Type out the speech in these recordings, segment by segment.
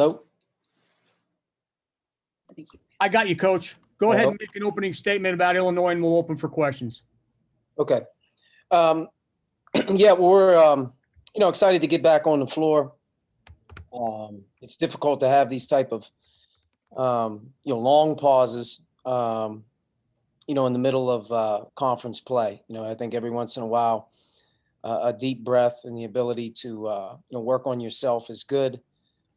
Hello? I got you, Coach. Go ahead Hello? and make an opening statement about Illinois, and we'll open for questions. Okay. Yeah, well, we're excited to get back on the floor. It's difficult to have these type of long pauses in the middle of conference play. I think every once in a while a deep breath and the ability to work on yourself is good,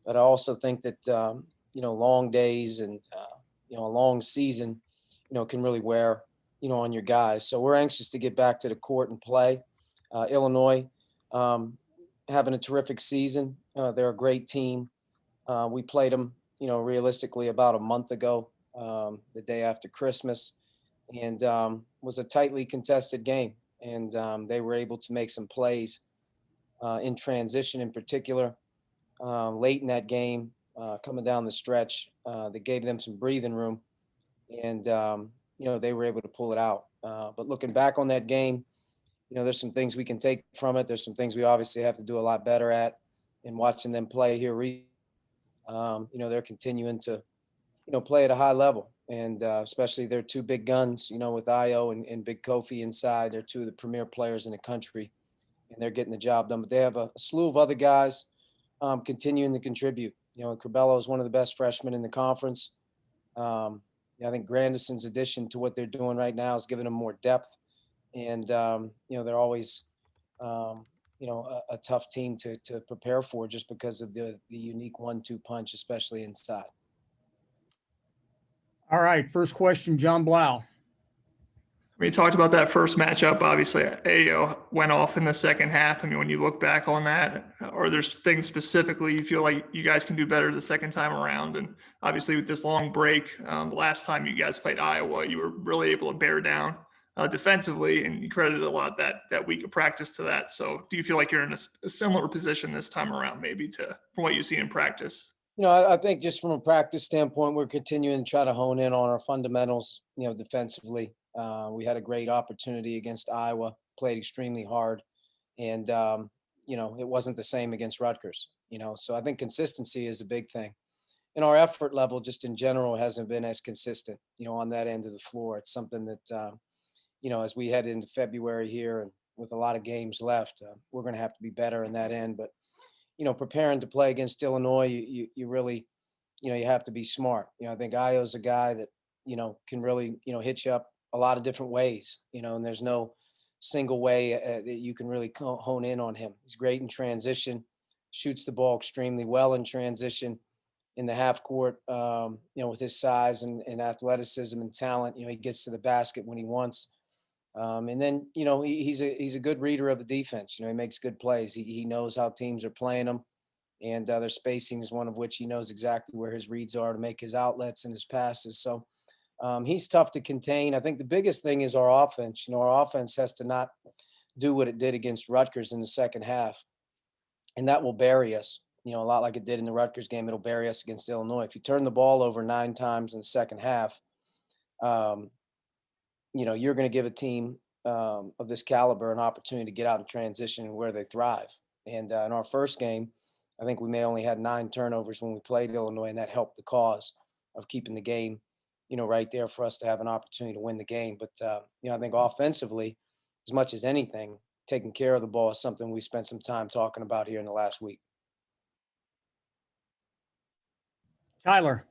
but I also think that long days and a long season can really wear on your guys. So we're anxious to get back to the court and play. Illinois having a terrific season. They're a great team. We played them, realistically about a month ago, the day after Christmas, and was a tightly contested game. And they were able to make some plays in transition in particular late in that game, coming down the stretch that gave them some breathing room. And, they were able to pull it out. But looking back on that game, there's some things we can take from it. There's some things we obviously have to do a lot better at. And watching them play here, they're continuing to, play at a high level. And especially their two big guns, with Io and Big Kofi inside. They're two of the premier players in the country, and they're getting the job done. But they have a slew of other guys continuing to contribute. Curbelo is one of the best freshmen in the conference. I think Grandison's addition to what they're doing right now is giving them more depth. And, they're always, a tough team to prepare for just because of the unique 1-2 punch, especially inside. All right. First question, John Blau. We talked about that first matchup. Obviously, Ayo went off in the second half. I mean, when you look back on that, or there's things specifically you feel like you guys can do better the second time around? And obviously, with this long break, last time you guys played Iowa, you were really able to bear down defensively, and you credited a lot that week of practice to that. So, do you feel like you're in a similar position this time around, maybe from what you see in practice? I think just from a practice standpoint, we're continuing to try to hone in on our fundamentals, defensively. We had a great opportunity against Iowa, played extremely hard, and, it wasn't the same against Rutgers, so I think consistency is a big thing. And our effort level just in general hasn't been as consistent, on that end of the floor. It's something that, as we head into February here and with a lot of games left, we're going to have to be better in that end. But, preparing to play against Illinois, you really, you have to be smart. I think Io's a guy that, can really, hit you up a lot of different ways, and there's no single way that you can really hone in on him. He's great in transition, shoots the ball extremely well in transition in the half court, with his size and athleticism and talent. He gets to the basket when he wants. And then, he's a good reader of the defense. He makes good plays. He knows how teams are playing him, and their spacing is one of which he knows exactly where his reads are to make his outlets and his passes. So he's tough to contain. I think the biggest thing is our offense. Our offense has to not do what it did against Rutgers in the second half, and that will bury us. A lot like it did in the Rutgers game. It'll bury us against Illinois. If you turn the ball over 9 times in the second half, you're going to give a team of this caliber an opportunity to get out in transition where they thrive. And in our first game, I think we may only had 9 turnovers when we played Illinois, and that helped the cause of keeping the game, right there for us to have an opportunity to win the game. But, I think offensively, as much as anything, taking care of the ball is something we spent some time talking about here in the last week. Tyler.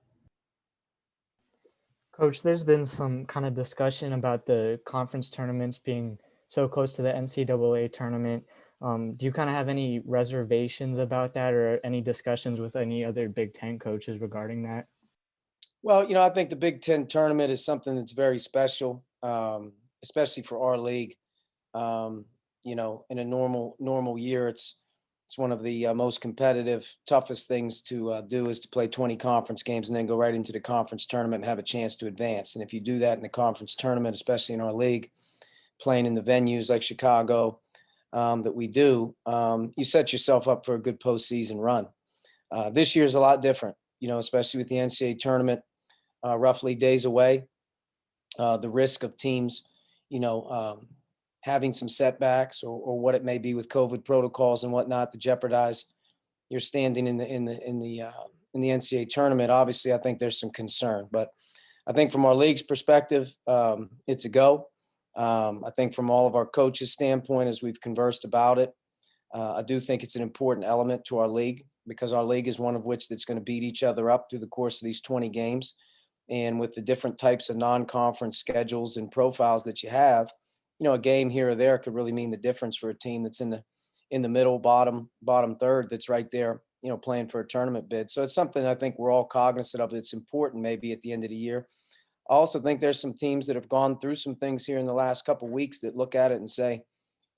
Coach, there's been some kind of discussion about the conference tournaments being so close to the NCAA tournament. Do you kind of have any reservations about that, or any discussions with any other Big Ten coaches regarding that? Well, I think the Big Ten tournament is something that's very special, especially for our league. In a normal year, it's one of the most competitive, toughest things to do is to play 20 conference games and then go right into the conference tournament and have a chance to advance. And if you do that in the conference tournament, especially in our league, playing in the venues like Chicago that we do, you set yourself up for a good postseason run. This year is a lot different, especially with the NCAA tournament roughly days away. The risk of teams, having some setbacks or what it may be with COVID protocols and whatnot to jeopardize your standing in the in the NCAA tournament, obviously I think there's some concern, but I think from our league's perspective, it's a go. I think from all of our coaches' standpoint, as we've conversed about it, I do think it's an important element to our league because our league is one of which that's going to beat each other up through the course of these 20 games. And with the different types of non-conference schedules and profiles that you have, a game here or there could really mean the difference for a team that's in the middle, bottom third that's right there, playing for a tournament bid. So it's something I think we're all cognizant of. It's important maybe at the end of the year. I also think there's some teams that have gone through some things here in the last couple of weeks that look at it and say,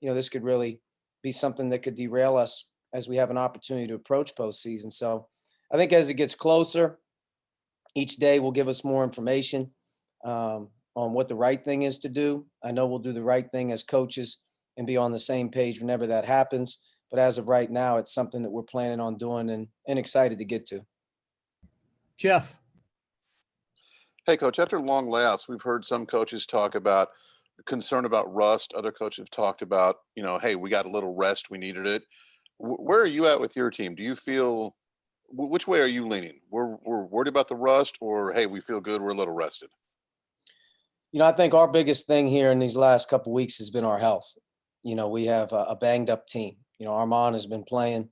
this could really be something that could derail us as we have an opportunity to approach postseason. So I think as it gets closer, each day will give us more information on what the right thing is to do. I know we'll do the right thing as coaches and be on the same page whenever that happens. But as of right now, it's something that we're planning on doing and excited to get to. Jeff. Hey, Coach, after long layoffs, we've heard some coaches talk about concern about rust. Other coaches have talked about, hey, we got a little rest. We needed it. Where are you at with your team? Do you feel, which way are you leaning? We're worried about the rust, or, hey, we feel good, we're a little rested? I think our biggest thing here in these last couple of weeks has been our health. We have a banged up team. Armand has been playing,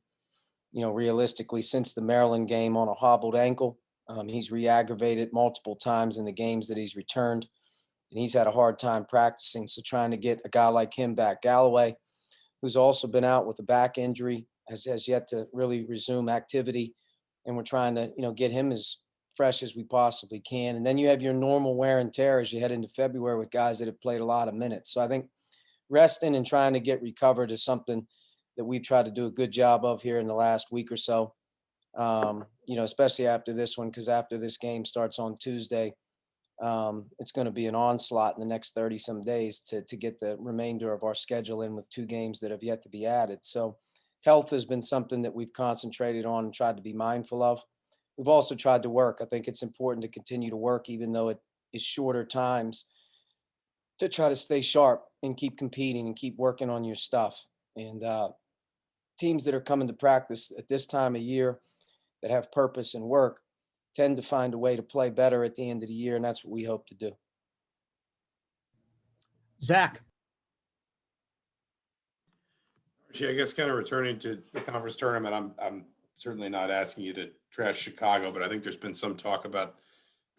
realistically since the Maryland game on a hobbled ankle. He's re-aggravated multiple times in the games that he's returned, and he's had a hard time practicing. So trying to get a guy like him back. Galloway, who's also been out with a back injury, has yet to really resume activity. And we're trying to, get him as fresh as we possibly can. And then you have your normal wear and tear as you head into February with guys that have played a lot of minutes. So I think resting and trying to get recovered is something that we've tried to do a good job of here in the last week or so. Especially after this one, because after this game starts on Tuesday, it's going to be an onslaught in the next 30 some days to get the remainder of our schedule in with 2 games that have yet to be added. So health has been something that we've concentrated on and tried to be mindful of. We've also tried to work. I think it's important to continue to work, even though it is shorter times, to try to stay sharp and keep competing and keep working on your stuff. And teams that are coming to practice at this time of year that have purpose and work tend to find a way to play better at the end of the year, and that's what we hope to do. Zach. Archie, I guess kind of returning to the conference tournament, I'm certainly not asking you to trash Chicago, but I think there's been some talk about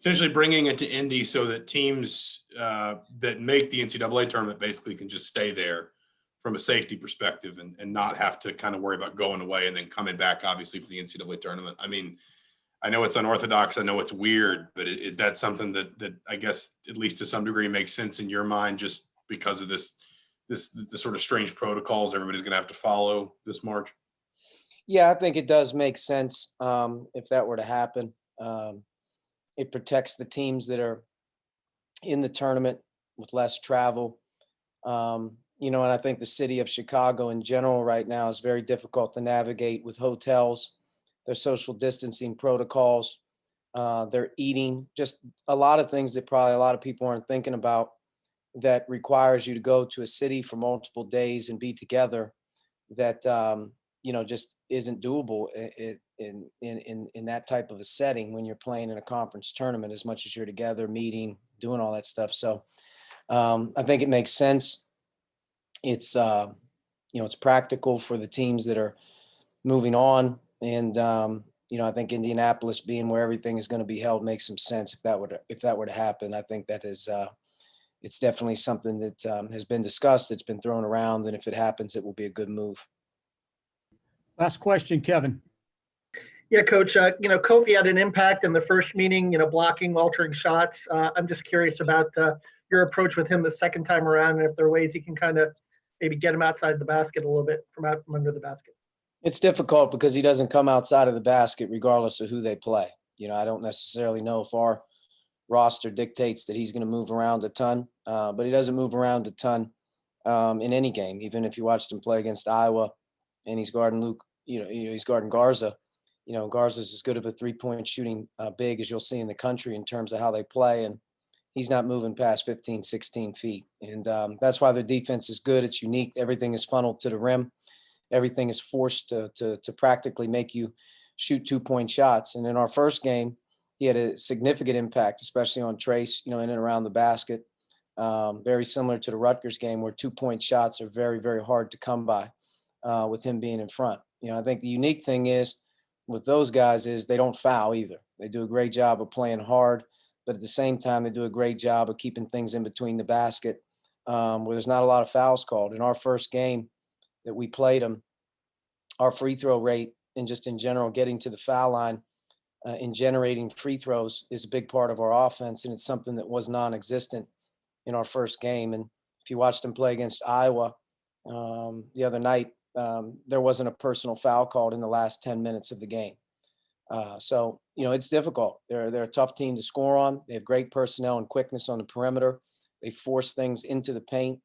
potentially bringing it to Indy so that teams that make the NCAA tournament basically can just stay there from a safety perspective and not have to kind of worry about going away and then coming back, obviously, for the NCAA tournament. I mean, I know it's unorthodox. I know it's weird, but is that something that I guess, at least to some degree, makes sense in your mind just because of the sort of strange protocols everybody's going to have to follow this March? Yeah, I think it does make sense if that were to happen. It protects the teams that are in the tournament with less travel. And I think the city of Chicago in general right now is very difficult to navigate with hotels, their social distancing protocols, their eating, just a lot of things that probably a lot of people aren't thinking about that requires you to go to a city for multiple days and be together that, just isn't doable in that type of a setting when you're playing in a conference tournament as much as you're together, meeting, doing all that stuff. So I think it makes sense. It's, it's practical for the teams that are moving on. And, I think Indianapolis being where everything is going to be held makes some sense if that were to happen. I think that is, it's definitely something that has been discussed. It's been thrown around. And if it happens, it will be a good move. Last question, Kevin. Yeah, Coach, Kofi had an impact in the first meeting, blocking, altering shots. I'm just curious about your approach with him the second time around, and if there are ways you can kind of maybe get him outside the basket a little bit from out from under the basket. It's difficult because he doesn't come outside of the basket regardless of who they play. I don't necessarily know if our roster dictates that he's going to move around a ton, but he doesn't move around a ton in any game. Even if you watched him play against Iowa and he's guarding Luke, he's guarding Garza. Garza's as good of a 3-point shooting big as you'll see in the country in terms of how they play. And he's not moving past 15, 16 feet. And that's why their defense is good. It's unique. Everything is funneled to the rim. Everything is forced to practically make you shoot 2-point shots. And in our first game, he had a significant impact, especially on Trace, in and around the basket. Very similar to the Rutgers game, where 2-point shots are very, very hard to come by with him being in front. I think the unique thing is with those guys is they don't foul either. They do a great job of playing hard, but at the same time, they do a great job of keeping things in between the basket where there's not a lot of fouls called. In our first game that we played them, our free throw rate and just in general getting to the foul line and generating free throws is a big part of our offense, and it's something that was non-existent in our first game. And if you watched them play against Iowa the other night, there wasn't a personal foul called in the last 10 minutes of the game. So, it's difficult. They're a tough team to score on. They have great personnel and quickness on the perimeter. They force things into the paint.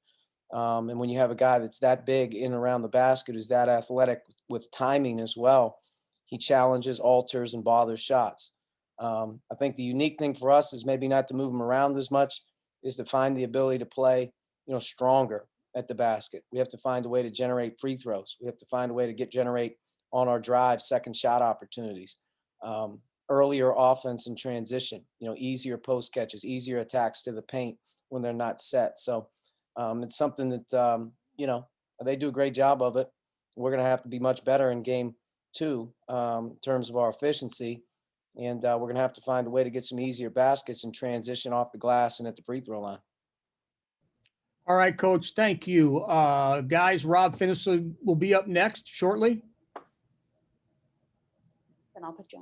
And when you have a guy that's that big in and around the basket, who's that athletic with timing as well, he challenges, alters, and bothers shots. I think the unique thing for us is maybe not to move him around as much, is to find the ability to play, stronger at the basket. We have to find a way to generate free throws. We have to find a way to generate on our drive second shot opportunities, earlier offense and transition, easier post catches, easier attacks to the paint when they're not set. So it's something that, they do a great job of it. We're going to have to be much better in game 2 in terms of our efficiency. And we're going to have to find a way to get some easier baskets and transition off the glass and at the free throw line. All right, Coach, thank you. Guys, Rob Finnisley will be up next shortly. Then I'll put you on.